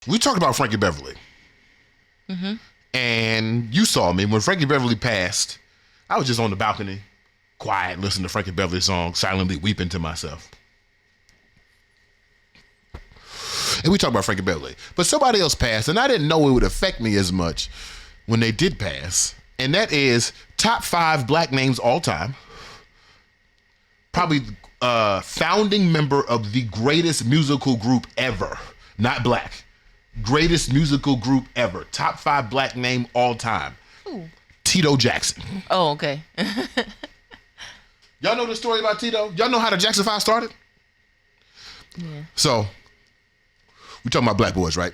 We talked about Frankie Beverly. Mm-hmm. And you saw me. When Frankie Beverly passed, I was just on the balcony, quiet, listening to Frankie Beverly songs, silently weeping to myself. And we talked about Frankie Beverly. But somebody else passed, and I didn't know it would affect me as much when they did pass. And that is top 5 black names all time. Probably founding member of the greatest musical group ever. Not black. Greatest musical group ever. Top 5 black name all time. Ooh. Tito Jackson. Oh, okay. Y'all know the story about Tito? Y'all know how the Jackson 5 started? Yeah. So, we're talking about black boys, right?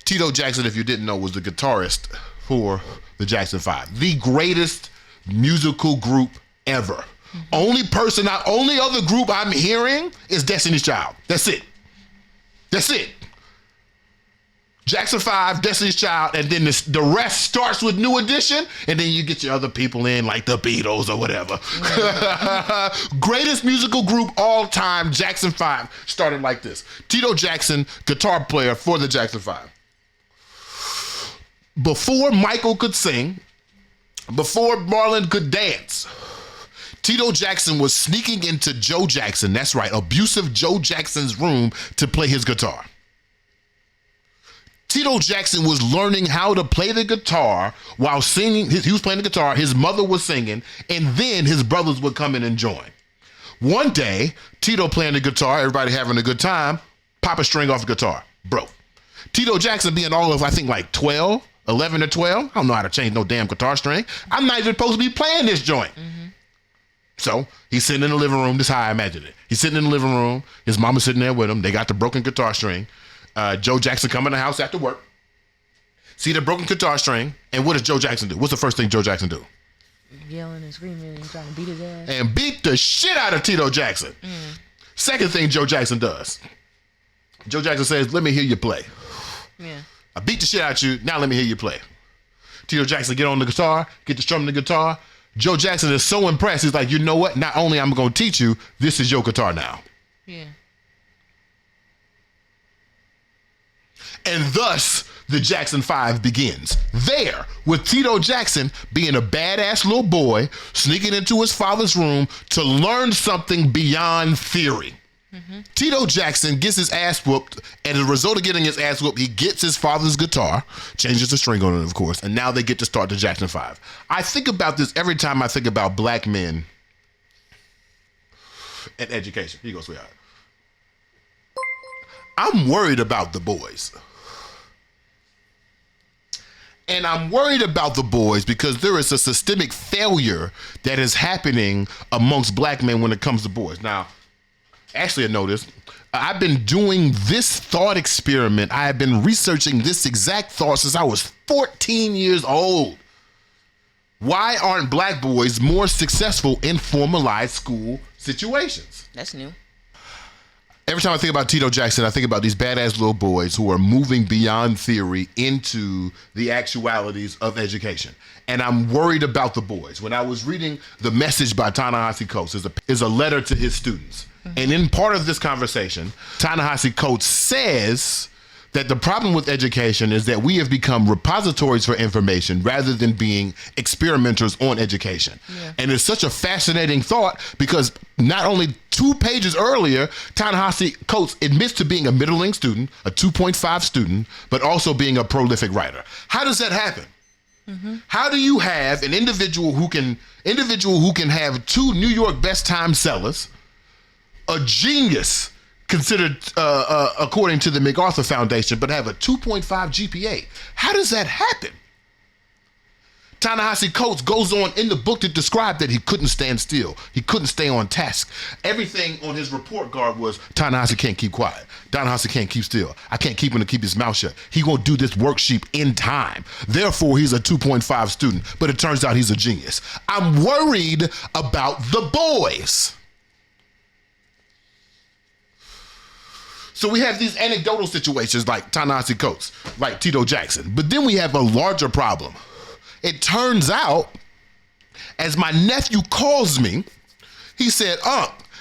Tito Jackson, if you didn't know, was the guitarist for the Jackson 5. The greatest musical group ever. Mm-hmm. Only other group I'm hearing is Destiny's Child. That's it. That's it. Jackson 5, Destiny's Child, and then the rest starts with New Edition, and then you get your other people in, like the Beatles or whatever. Mm-hmm. Greatest musical group all time, Jackson 5, started like this. Tito Jackson, guitar player for the Jackson 5. Before Michael could sing, before Marlon could dance, Tito Jackson was sneaking into Joe Jackson, that's right, abusive Joe Jackson's room to play his guitar. Tito Jackson was learning how to play the guitar while singing. He was playing the guitar, his mother was singing, and then his brothers would come in and join. One day, Tito playing the guitar, everybody having a good time, pop a string off the guitar, broke. Tito Jackson being all of, I think, like 11 or 12, I don't know how to change no damn guitar string. I'm not even supposed to be playing this joint. Mm-hmm. So he's sitting in the living room, this is how I imagine it. He's sitting in the living room, his mama's sitting there with him, they got the broken guitar string. Joe Jackson come in the house after work, see the broken guitar string, and what does Joe Jackson do? What's the first thing Joe Jackson do? Yelling and screaming and trying to beat his ass. And beat the shit out of Tito Jackson. Mm. Second thing Joe Jackson does. Joe Jackson says, let me hear you play. Yeah. I beat the shit out of you, now let me hear you play. Tito Jackson get on the guitar, get to strumming the guitar. Joe Jackson is so impressed, he's like, you know what? Not only am I going to teach you, this is your guitar now. Yeah. And thus, the Jackson 5 begins. There, with Tito Jackson being a badass little boy, sneaking into his father's room to learn something beyond theory. Mm-hmm. Tito Jackson gets his ass whooped, and as a result of getting his ass whooped, he gets his father's guitar, changes the string on it, of course, and now they get to start the Jackson 5. I think about this every time I think about black men and education. Here you go, sweetheart. I'm worried about the boys. And I'm worried about the boys because there is a systemic failure that is happening amongst black men when it comes to boys. Now, actually, I noticed I've been doing this thought experiment. I have been researching this exact thought since I was 14 years old. Why aren't black boys more successful in formalized school situations? That's new. Every time I think about Tito Jackson, I think about these badass little boys who are moving beyond theory into the actualities of education. And I'm worried about the boys. When I was reading The Message by Ta-Nehisi Coates, is a letter to his students. Mm-hmm. And in part of this conversation, Ta-Nehisi Coates says that the problem with education is that we have become repositories for information rather than being experimenters on education. Yeah. And it's such a fascinating thought because not only 2 pages earlier, Ta-Nehisi Coates admits to being a middling student, a 2.5 student, but also being a prolific writer. How does that happen? Mm-hmm. How do you have an individual who can have 2 New York best time sellers, a genius considered according to the MacArthur Foundation, but have a 2.5 GPA? How does that happen? Ta-Nehisi Coates goes on in the book to describe that he couldn't stand still. He couldn't stay on task. Everything on his report card was, Ta-Nehisi can't keep quiet. Ta-Nehisi can't keep still. I can't keep him to keep his mouth shut. He won't do this worksheet in time. Therefore, he's a 2.5 student, but it turns out he's a genius. I'm worried about the boys. So we have these anecdotal situations like Ta-Nehisi Coates, like Tito Jackson, but then we have a larger problem. It turns out, as my nephew calls me, he said,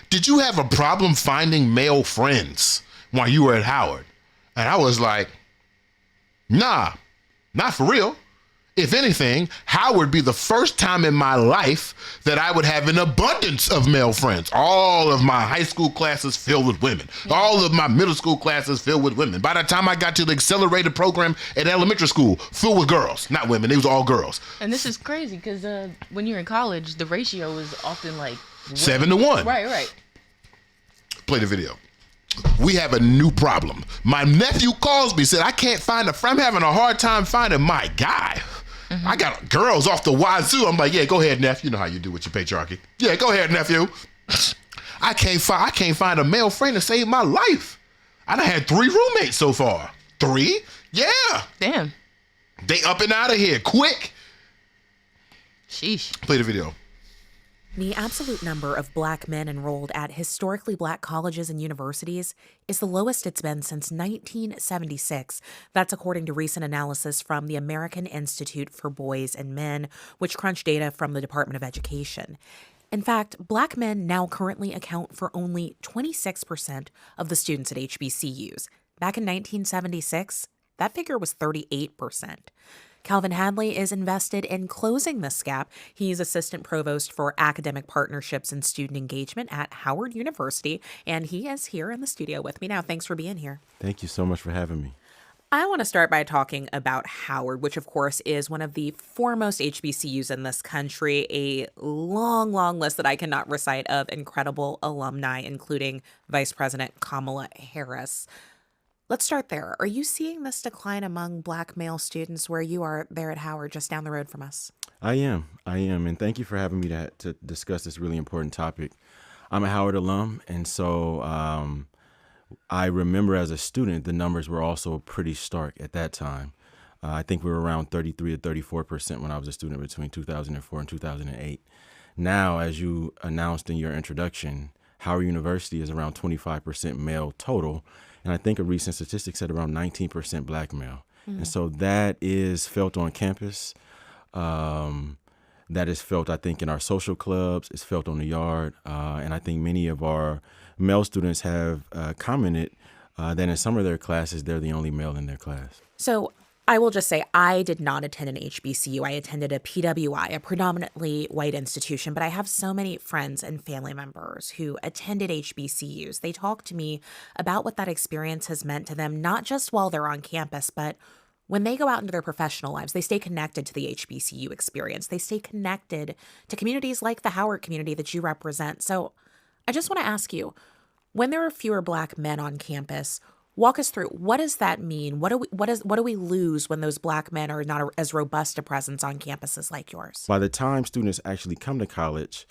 did you have a problem finding male friends while you were at Howard? And I was like, Nah, not for real. If anything, Howard would be the first time in my life that I would have an abundance of male friends. All of my high school classes filled with women. All of my middle school classes filled with women. By the time I got to the accelerated program at elementary school, filled with girls, not women. It was all girls. And this is crazy because when you're in college, the ratio is often like 7 to 1. Right. Play the video. We have a new problem. My nephew calls me, said, I'm having a hard time finding my guy. Mm-hmm. I got girls off the wazoo. I'm like, yeah, go ahead, nephew. You know how you do with your patriarchy. Yeah, go ahead, nephew. I can't find a male friend to save my life. I done had 3 roommates so far. 3? Yeah. Damn. They up and out of here quick. Sheesh. Play the video. The absolute number of black men enrolled at historically black colleges and universities is the lowest it's been since 1976. That's according to recent analysis from the American Institute for Boys and Men, which crunched data from the Department of Education. In fact, black men now currently account for only 26% of the students at HBCUs. Back in 1976, that figure was 38%. Calvin Hadley is invested in closing this gap. He's assistant provost for academic partnerships and student engagement at Howard University, and he is here in the studio with me now. Thanks for being here. Thank you so much for having me. I want to start by talking about Howard, which of course is one of the foremost HBCUs in this country, a long, long list that I cannot recite of incredible alumni, including Vice President Kamala Harris. Let's start there. Are you seeing this decline among black male students where you are there at Howard, just down the road from us? I am. And thank you for having me to discuss this really important topic. I'm a Howard alum, and so I remember as a student, the numbers were also pretty stark at that time. I think we were around 33 to 34% when I was a student between 2004 and 2008. Now, as you announced in your introduction, Howard University is around 25% male total. And I think a recent statistic said around 19% black male. And so that is felt on campus. That is felt, I think, in our social clubs. It's felt on the yard. And I think many of our male students have commented that in some of their classes, they're the only male in their class. So I will just say I did not attend an HBCU. I attended a PWI, a predominantly white institution, but I have so many friends and family members who attended HBCUs. They talk to me about what that experience has meant to them, not just while they're on campus, but when they go out into their professional lives. They stay connected to the HBCU experience. They stay connected to communities like the Howard community that you represent. So I just want to ask you, when there are fewer black men on campus, walk us through, what does that mean? What do we lose when those black men are not as robust a presence on campuses like yours? By the time students actually come to college,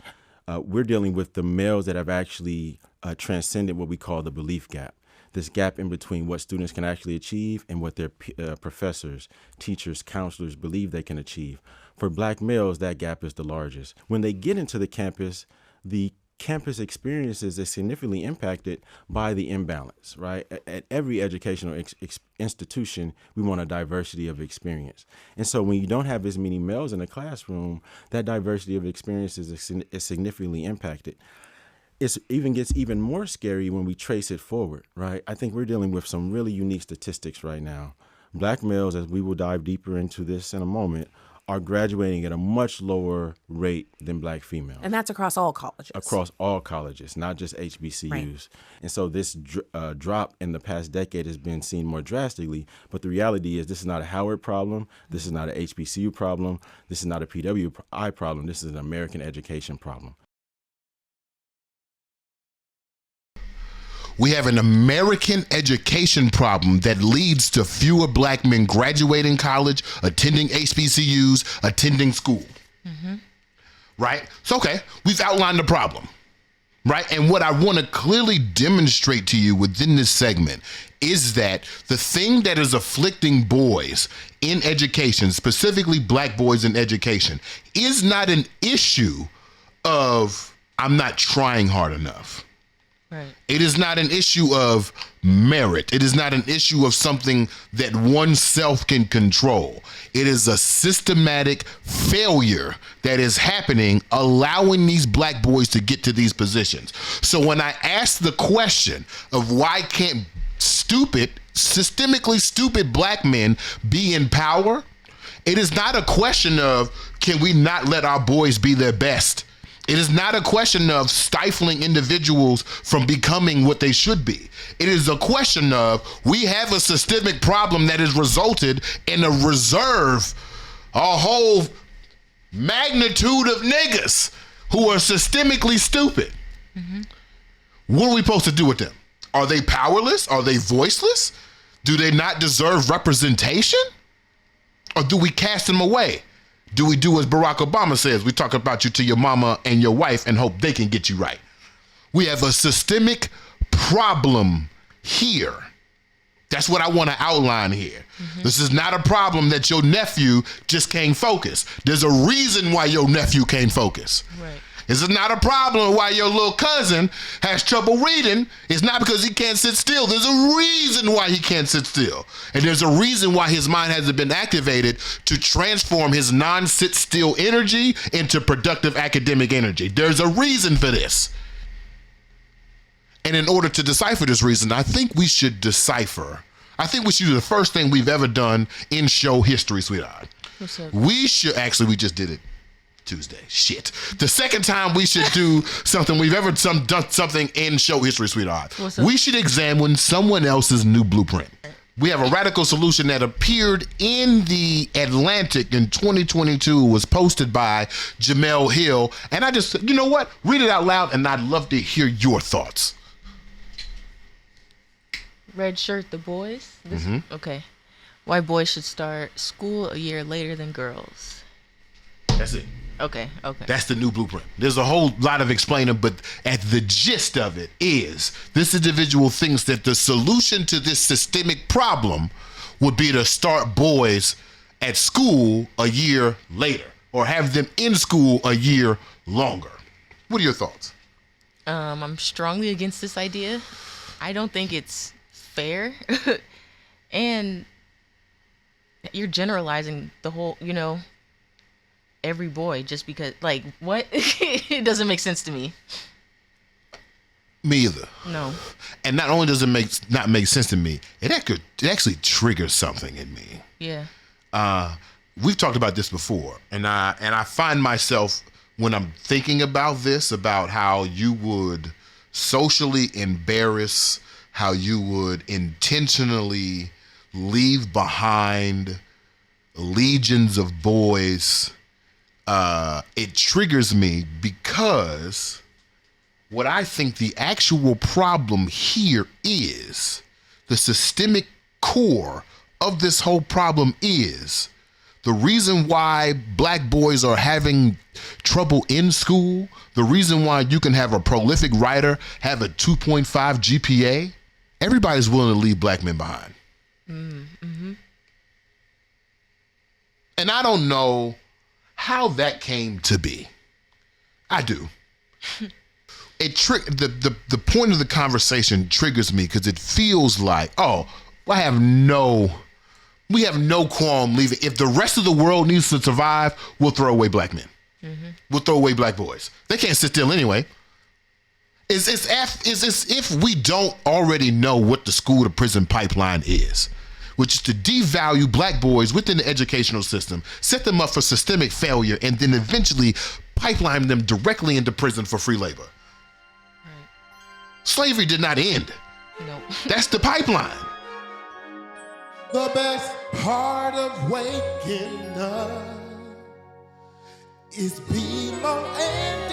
we're dealing with the males that have actually transcended what we call the belief gap. This gap in between what students can actually achieve and what their professors, teachers, counselors believe they can achieve. For black males, that gap is the largest. When they get into the campus experiences is significantly impacted by the imbalance, right? At every educational institution, we want a diversity of experience. And so when you don't have as many males in the classroom, that diversity of experiences is significantly impacted. It gets even more scary when we trace it forward, right? I think we're dealing with some really unique statistics right now. Black males, as we will dive deeper into this in a moment, are graduating at a much lower rate than black females. And that's across all colleges. Across all colleges, not just HBCUs. Right. And so this drop in the past decade has been seen more drastically. But the reality is this is not a Howard problem. This is not an HBCU problem. This is not a PWI problem. This is an American education problem. We have an American education problem that leads to fewer black men graduating college, attending HBCUs, attending school. Mm-hmm. Right? So, okay, we've outlined the problem. Right? And what I want to clearly demonstrate to you within this segment is that the thing that is afflicting boys in education, specifically black boys in education, is not an issue of I'm not trying hard enough. Right. It is not an issue of merit. It is not an issue of something that oneself can control. It is a systematic failure that is happening, allowing these black boys to get to these positions. So when I ask the question of why can't stupid systemically stupid black men be in power, it is not a question of can we not let our boys be their best. It is not a question of stifling individuals from becoming what they should be. It is a question of we have a systemic problem that has resulted in a whole magnitude of niggas who are systemically stupid. Mm-hmm. What are we supposed to do with them? Are they powerless? Are they voiceless? Do they not deserve representation? Or do we cast them away? Do we do as Barack Obama says? We talk about you to your mama and your wife and hope they can get you right. We have a systemic problem here. That's what I want to outline here. Mm-hmm. This is not a problem that your nephew just can't focus. There's a reason why your nephew can't focus. Right. This is not a problem why your little cousin has trouble reading. It's not because he can't sit still. There's a reason why he can't sit still. And there's a reason why his mind hasn't been activated to transform his non-sit still energy into productive academic energy. There's a reason for this. And in order to decipher this reason, I think we should decipher. I think we should do the first thing we've ever done in show history, sweetheart. What's up? We just did it Tuesday. Shit. The second time we should do something we've ever done something in show history, sweetheart. What's up? We should examine someone else's new blueprint. We have a radical solution that appeared in the Atlantic in 2022, was posted by Jamel Hill. And I just, you know what? Read it out loud and I'd love to hear your thoughts. Redshirt the boys. Mm-hmm. Okay. Why boys should start school a year later than girls. That's it. Okay. That's the new blueprint. There's a whole lot of explaining, but at the gist of it is this individual thinks that the solution to this systemic problem would be to start boys at school a year later or have them in school a year longer. What are your thoughts? I'm strongly against this idea. I don't think it's fair. And you're generalizing the whole, every boy just because, what? It doesn't make sense to me. Me either. No. And not only does it not make sense to me, it actually triggers something in me. Yeah. We've talked about this before, and I find myself when I'm thinking about this, about how you would socially embarrass, how you would intentionally leave behind legions of boys. It triggers me because what I think the actual problem here is, the systemic core of this whole problem is the reason why black boys are having trouble in school, the reason why you can have a prolific writer have a 2.5 GPA, everybody's willing to leave black men behind. Mm-hmm. And I don't know how that came to be. I do. The point of the conversation triggers me because it feels like, we have no qualm leaving. If the rest of the world needs to survive, we'll throw away black men. Mm-hmm. We'll throw away black boys. They can't sit still anyway. It's as if we don't already know what the school to prison pipeline is, which is to devalue black boys within the educational system, set them up for systemic failure, and then eventually pipeline them directly into prison for free labor. Right. Slavery did not end. Nope. That's the pipeline. The best part of waking up is being more and